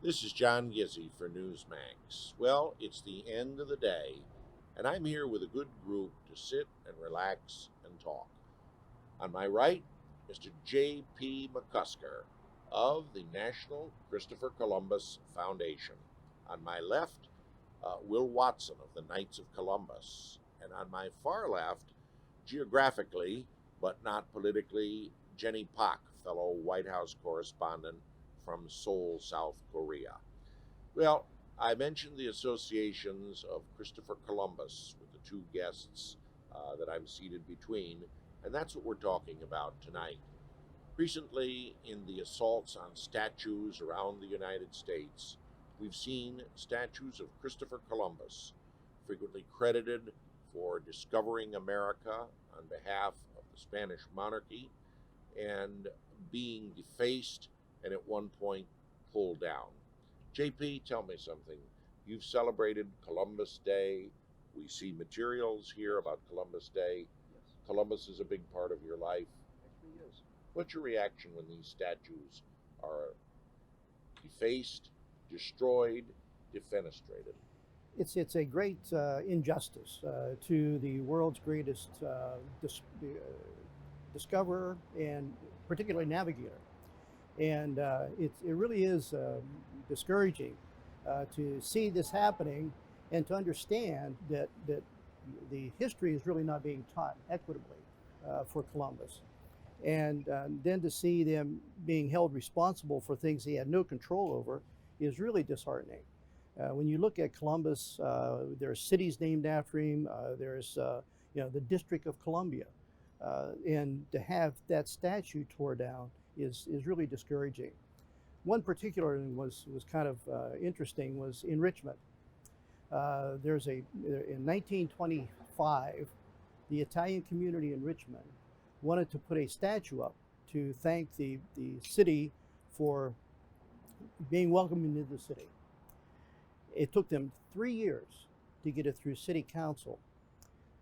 This is John Gizzi for NEWSMAX. Well, it's the end of the day, and I'm here with a good group to sit and relax and talk. On my right, Mr. J.P. McCusker of the National Christopher Columbus Foundation. On my left, Will Watson of the Knights of Columbus. And on my far left, geographically, but not politically, Janne, fellow White House correspondent from Seoul, South Korea. Well, I mentioned the associations of Christopher Columbus with the two guests that I'm seated between, and that's what we're talking about tonight. Recently, in the assaults on statues around the United States, we've seen statues of Christopher Columbus, frequently credited for discovering America on behalf of the Spanish monarchy, and being defaced and at one point pulled down. JP, tell me something. You've celebrated Columbus Day. We see materials here about Columbus Day. Yes. Columbus is a big part of your life. Actually is. What's your reaction when these statues are defaced, destroyed, defenestrated? It's a great injustice to the world's greatest discoverer and particularly navigator. And it really is discouraging to see this happening and to understand that the history is really not being taught equitably for Columbus. And then to see them being held responsible for things he had no control over is really disheartening. When you look at Columbus, there are cities named after him. There's the District of Columbia. And to have that statue tore down is really discouraging. One particular was kind of interesting was in Richmond. In 1925, the Italian community in Richmond wanted to put a statue up to thank the city for being welcomed into the city. It took them 3 years to get it through city council.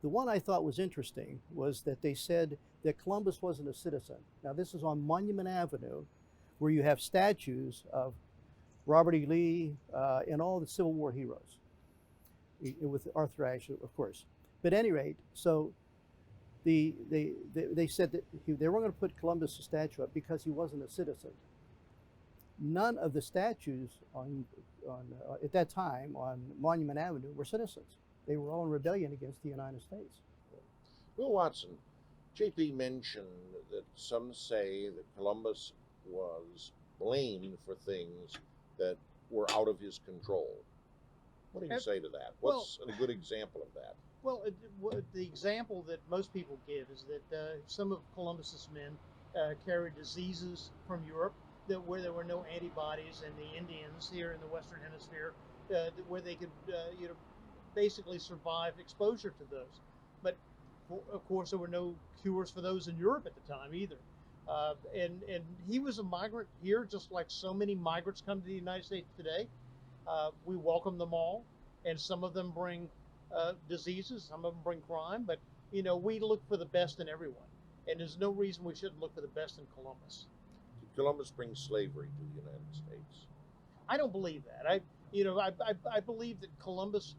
The one I thought was interesting was that they said that Columbus wasn't a citizen. Now this is on Monument Avenue, where you have statues of Robert E. Lee and all the Civil War heroes, with Arthur Ashe, of course. But at any rate, so they said that they weren't going to put Columbus a statue up because he wasn't a citizen. None of the statues at that time on Monument Avenue were citizens. They were all in rebellion against the United States. Will Watson, JP mentioned that some say that Columbus was blamed for things that were out of his control. What do you say to that? What's a good example of that? Well, the example that most people give is that some of Columbus's men carried diseases from Europe where there were no antibodies, and the Indians here in the Western Hemisphere, where they could, basically survive exposure to those. But of course, there were no cures for those in Europe at the time either. And he was a migrant here, just like so many migrants come to the United States today. We welcome them all, and some of them bring diseases, some of them bring crime, but we look for the best in everyone, and there's no reason we shouldn't look for the best in Columbus. Did Columbus bring slavery to the United States? I don't believe that. I believe that Columbus,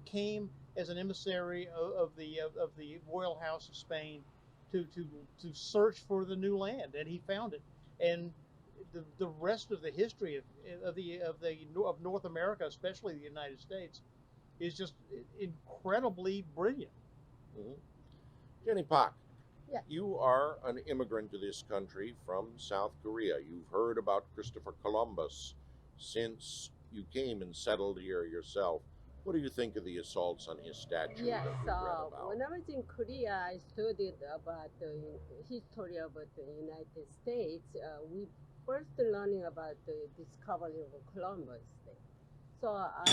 came as an emissary of the royal house of Spain to search for the new land, and he found it. And the rest of the history of North America, especially the United States, is just incredibly brilliant. Mm-hmm. Janne, yeah. You are an immigrant to this country from South Korea. You've heard about Christopher Columbus since you came and settled here yourself. What do you think of the assaults on his statue Yes, that we read about? when I was in Korea, I studied about the history of the United States. We first learning about the discovery of Columbus Day. So I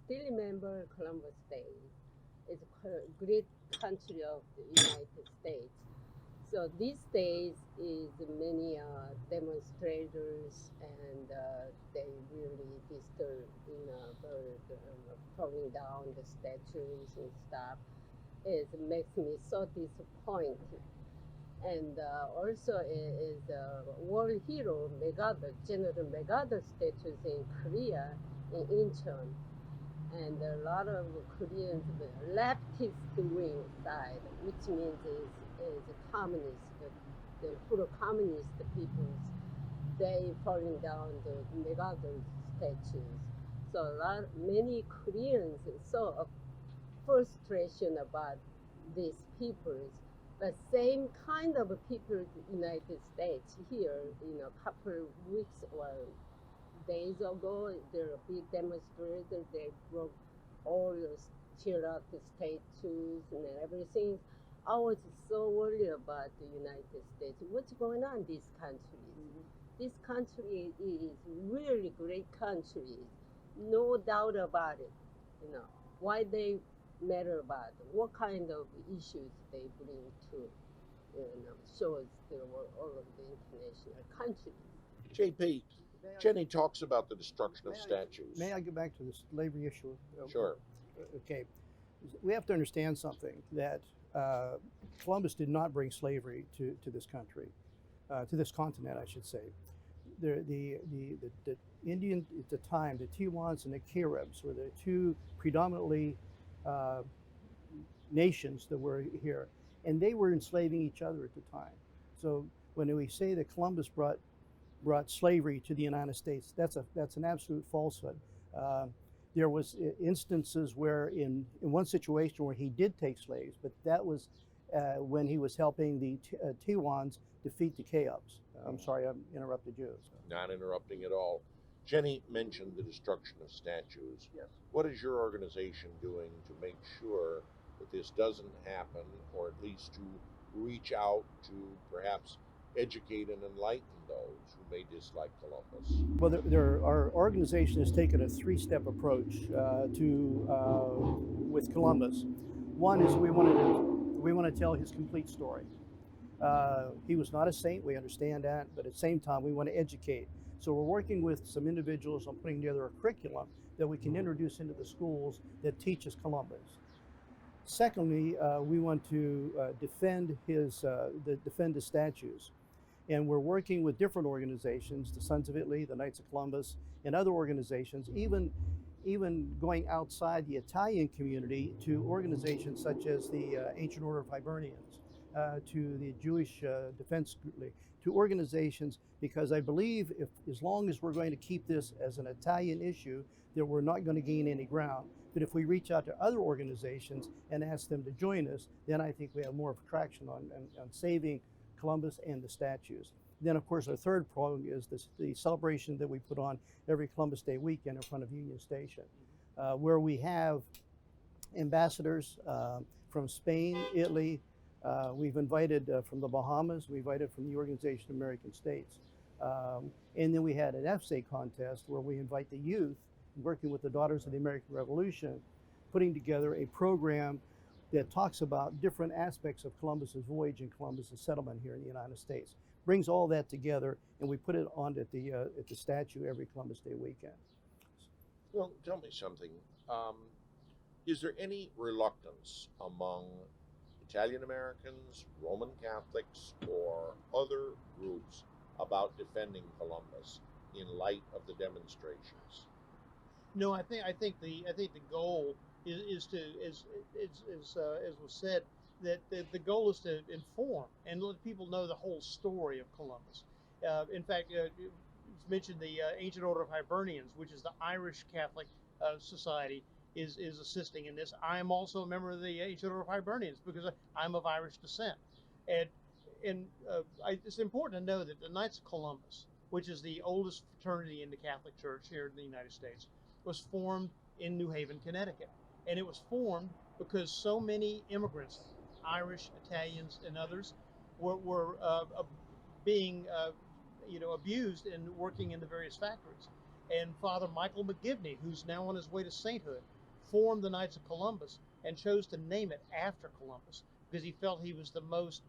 still remember Columbus Day. It's a great country of the United States. So these days is many demonstrators, and they really disturb, pulling down the statues and stuff. It makes me so disappointed. And also is world hero MacArthur, General MacArthur statues in Korea, in Incheon. And a lot of Koreans, the leftist wing side, which means is communist, the pro-communist peoples, they falling down the MacArthur statues. So many Koreans saw a frustration about these peoples, but same kind of people in the United States here, a couple weeks or days ago, there are big demonstrators. They broke all the tear up the statues and everything. I was so worried about the United States. What's going on in this country? This country is really great country, no doubt about it. Why they matter about it, what kind of issues they bring to shows to all of the international countries. JP, Jenny talks about the destruction of statues. May I go back to the slavery issue? Sure. Okay. We have to understand something, that Columbus did not bring slavery to this country, to this continent, I should say. The Indian at the time, the Tiwans and the Caribs were the two predominantly nations that were here, and they were enslaving each other at the time. So when we say that Columbus brought slavery to the United States, that's an absolute falsehood. There was instances where in one situation where he did take slaves, but that was when he was helping the Tiwans defeat the Caribs. I'm sorry, I interrupted you. Not interrupting at all. Jenny mentioned the destruction of statues. Yes. What is your organization doing to make sure that this doesn't happen, or at least to reach out to perhaps educate and enlighten those who may dislike Columbus? Well, our organization has taken a three-step approach with Columbus. One is we want to tell his complete story. He was not a saint, we understand that, but at the same time we want to educate. So we're working with some individuals on putting together a curriculum that we can introduce into the schools that teaches Columbus. Secondly, we want to defend the statues. And we're working with different organizations, the Sons of Italy, the Knights of Columbus, and other organizations, even going outside the Italian community to organizations such as the Ancient Order of Hibernians, to the Jewish Defense League, to organizations, because I believe as long as we're going to keep this as an Italian issue, that we're not going to gain any ground. But if we reach out to other organizations and ask them to join us, then I think we have more of a traction on saving Columbus and the statues. Then, of course, our third prong is the celebration that we put on every Columbus Day weekend in front of Union Station, where we have ambassadors from Spain, Italy. We've invited from the Bahamas. We invited from the Organization of American States. And then we had an essay contest where we invite the youth, working with the Daughters of the American Revolution, putting together a program that talks about different aspects of Columbus's voyage and Columbus's settlement here in the United States. Brings all that together, and we put it on at the statue every Columbus Day weekend. Well, tell me something. Is there any reluctance among Italian Americans, Roman Catholics, or other groups about defending Columbus in light of the demonstrations? No, I think the goal is to, as was said, that the goal is to inform and let people know the whole story of Columbus. In fact, it's mentioned the Ancient Order of Hibernians, which is the Irish Catholic Society, is assisting in this. I am also a member of the Ancient Order of Hibernians because I'm of Irish descent, and it's important to know that the Knights of Columbus, which is the oldest fraternity in the Catholic Church here in the United States, was formed in New Haven, Connecticut. And it was formed because so many immigrants, Irish, Italians, and others, were being abused and working in the various factories. And Father Michael McGivney, who's now on his way to sainthood, formed the Knights of Columbus and chose to name it after Columbus because he felt he was the most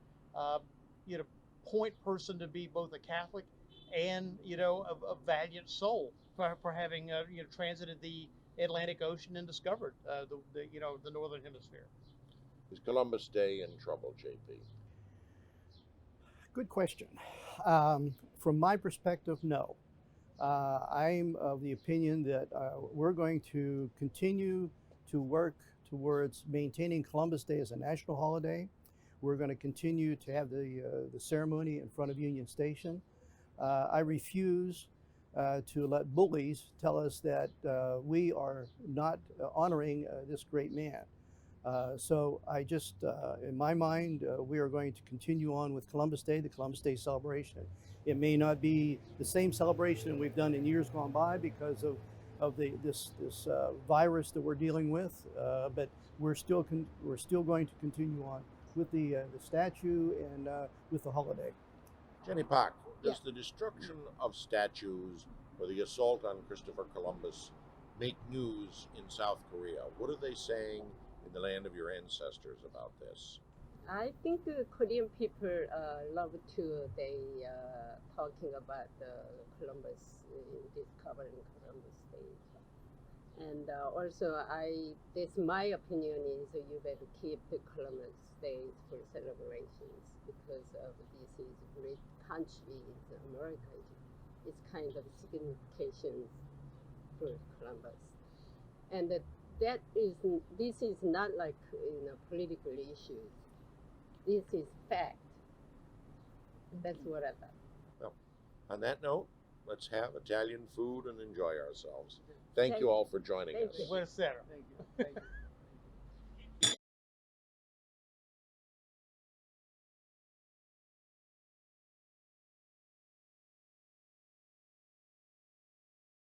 point person to be both a Catholic and a valiant soul for having transited the Atlantic Ocean and discovered the northern hemisphere. Is Columbus Day in trouble, JP? Good question. From my perspective, no. I'm of the opinion that we're going to continue to work towards maintaining Columbus Day as a national holiday. We're going to continue to have the ceremony in front of Union Station. I refuse to let bullies tell us that we are not honoring this great man. So I just, in my mind, we are going to continue on with Columbus Day, the Columbus Day celebration. It may not be the same celebration we've done in years gone by because of this virus that we're dealing with, but we're still going to continue on with the statue and with the holiday. Jenny Pak, does the destruction of statues or the assault on Christopher Columbus make news in South Korea? What are they saying in the land of your ancestors about this? I think the Korean people love to talking about Columbus, discovering Columbus Day. And also, this my opinion is you better keep the Columbus Day for celebrations because of this is great country, it's America. It's kind of signification for Columbus. And this is not like political issues. This is fact. That's what I thought. Well, on that note, let's have Italian food and enjoy ourselves. Thank you all for joining us. you. Buonasera. Thank you. Thank you.